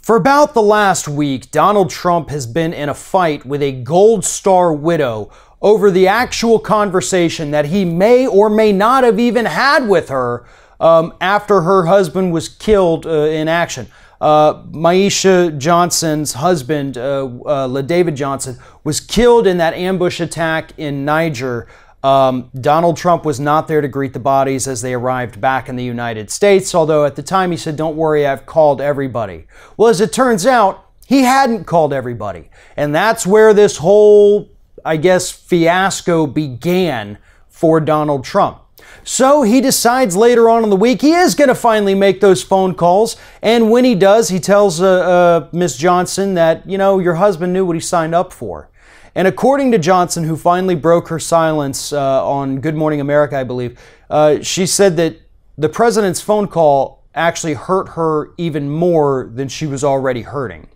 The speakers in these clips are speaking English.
For about the last week, Donald Trump has been in a fight with a Gold Star widow over the actual conversation that he may or may not have even had with her after her husband was killed in action. Myeshia Johnson's husband, LaDavid Johnson, was killed in that ambush attack in Niger. Donald Trump was not there to greet the bodies as they arrived back in the United States, although at the time he said, "Don't worry, I've called everybody." Well, as it turns out, he hadn't called everybody. And that's where this whole, I guess, fiasco began for Donald Trump. So he decides later on in the week he is going to finally make those phone calls. And when he does, he tells Miss Johnson that, you know, your husband knew what he signed up for. And according to Johnson, who finally broke her silence on Good Morning America, I believe, she said that the president's phone call actually hurt her even more than she was already hurting.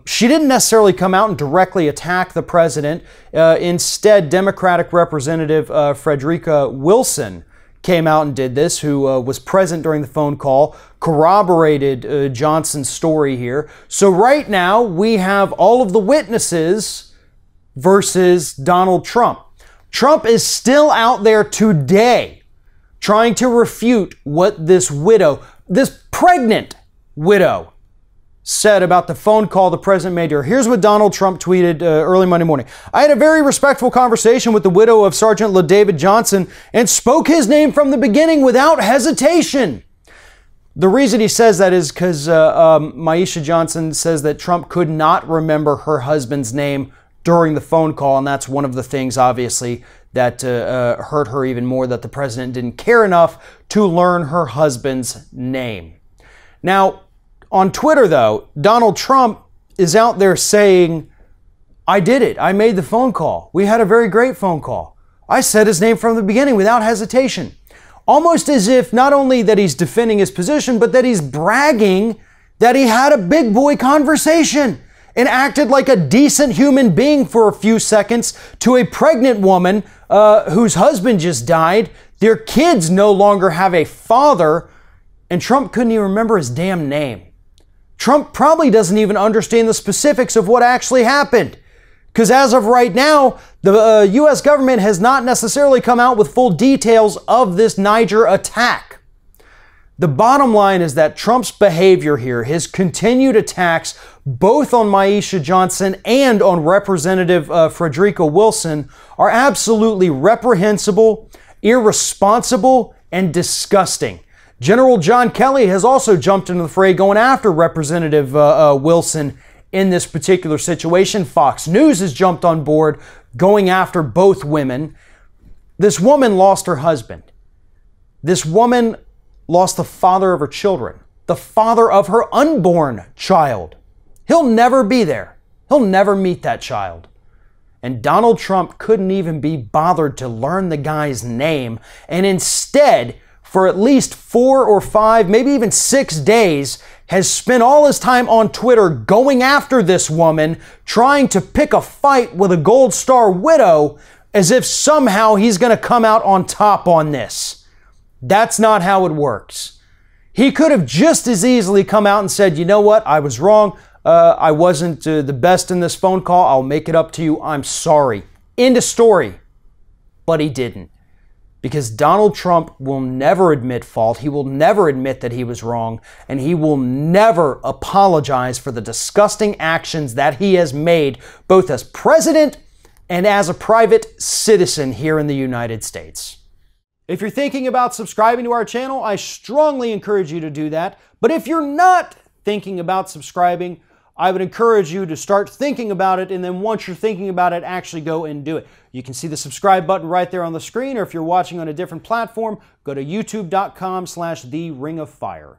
She didn't necessarily come out and directly attack the president. Instead, Democratic Representative Frederica Wilson came out and did this, who was present during the phone call, corroborated Johnson's story here. So right now, we have all of the witnesses versus Donald Trump. Trump is still out there today trying to refute what this widow, this pregnant widow, said about the phone call the president made to her. Here's what Donald Trump tweeted early Monday morning. "I had a very respectful conversation with the widow of Sergeant LaDavid Johnson and spoke his name from the beginning without hesitation." The reason he says that is because Myeshia Johnson says that Trump could not remember her husband's name during the phone call, and that's one of the things, obviously, that hurt her even more, that the president didn't care enough to learn her husband's name. Now, on Twitter, though, Donald Trump is out there saying, "I did it. I made the phone call. We had a very great phone call. I said his name from the beginning without hesitation." Almost as if not only that he's defending his position, but that he's bragging that he had a big boy conversation and acted like a decent human being for a few seconds to a pregnant woman whose husband just died. Their kids no longer have a father, and Trump couldn't even remember his damn name. Trump probably doesn't even understand the specifics of what actually happened, because as of right now, the U.S. government has not necessarily come out with full details of this Niger attack. The bottom line is that Trump's behavior here, his continued attacks both on Myeshia Johnson and on Representative Frederica Wilson, are absolutely reprehensible, irresponsible, and disgusting. General John Kelly has also jumped into the fray going after Representative Wilson in this particular situation. Fox News has jumped on board going after both women. This woman lost her husband. This woman lost the father of her children, the father of her unborn child. He'll never be there. He'll never meet that child. And Donald Trump couldn't even be bothered to learn the guy's name, and instead, for at least 4 or 5, maybe even 6 days, has spent all his time on Twitter going after this woman, trying to pick a fight with a Gold Star widow, as if somehow he's going to come out on top on this. That's not how it works. He could have just as easily come out and said, "You know what? I was wrong. I wasn't the best in this phone call. I'll make it up to you. I'm sorry." End of story. But he didn't. Because Donald Trump will never admit fault. He will never admit that he was wrong. And he will never apologize for the disgusting actions that he has made, both as president and as a private citizen here in the United States. If you're thinking about subscribing to our channel, I strongly encourage you to do that. But if you're not thinking about subscribing, I would encourage you to start thinking about it, and then once you're thinking about it, actually go and do it. You can see the subscribe button right there on the screen, or if you're watching on a different platform, go to youtube.com/theringofFire.